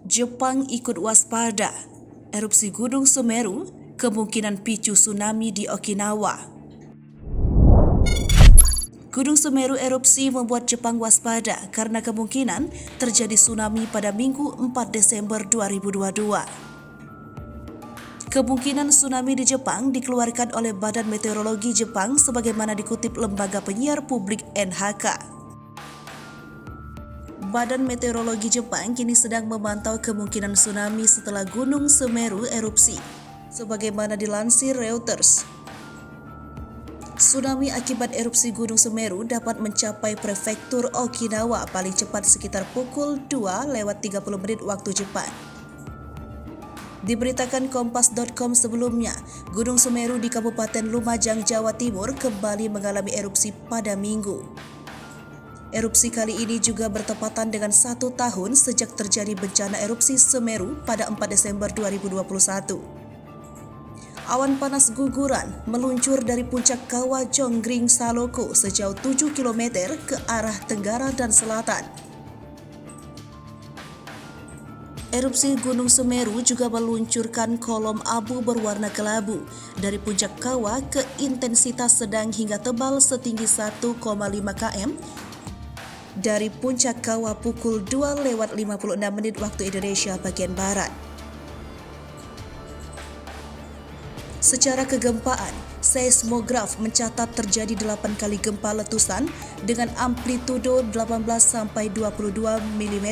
Jepang ikut waspada. Erupsi Gunung Semeru kemungkinan picu tsunami di Okinawa. Gunung Semeru erupsi membuat Jepang waspada karena kemungkinan terjadi tsunami pada Minggu 4 Desember 2022. Kemungkinan tsunami di Jepang dikeluarkan oleh Badan Meteorologi Jepang sebagaimana dikutip lembaga penyiar publik NHK. Badan Meteorologi Jepang kini sedang memantau kemungkinan tsunami setelah Gunung Semeru erupsi, sebagaimana dilansir Reuters. Tsunami akibat erupsi Gunung Semeru dapat mencapai prefektur Okinawa paling cepat sekitar pukul 2:30 waktu Jepang. Diberitakan Kompas.com sebelumnya, Gunung Semeru di Kabupaten Lumajang, Jawa Timur kembali mengalami erupsi pada Minggu. Erupsi kali ini juga bertepatan dengan 1 tahun sejak terjadi bencana erupsi Semeru pada 4 Desember 2021. Awan panas guguran meluncur dari puncak Kawah Jonggring Saloko sejauh 7 km ke arah tenggara dan selatan. Erupsi Gunung Semeru juga meluncurkan kolom abu berwarna kelabu dari puncak kawah ke intensitas sedang hingga tebal setinggi 1,5 km dari puncak kawah pukul 2:56 waktu Indonesia bagian Barat. Secara kegempaan, seismograf mencatat terjadi 8 kali gempa letusan dengan amplitudo 18-22 mm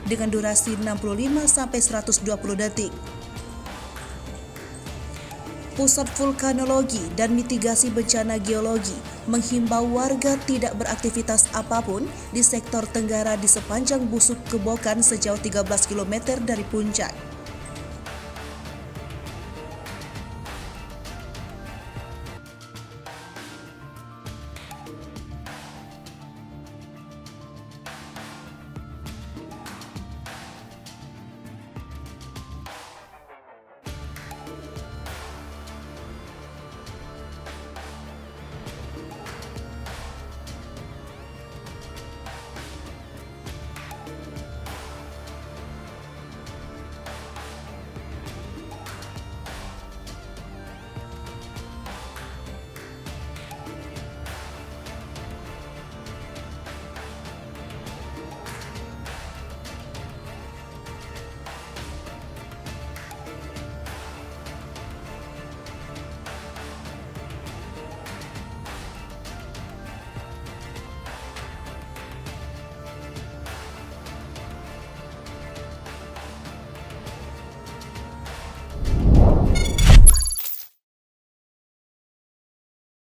dengan durasi 65-120 detik. Pusat Vulkanologi dan Mitigasi Bencana Geologi menghimbau warga tidak beraktivitas apapun di sektor tenggara di sepanjang busuk Kebokan sejauh 13 km dari puncak.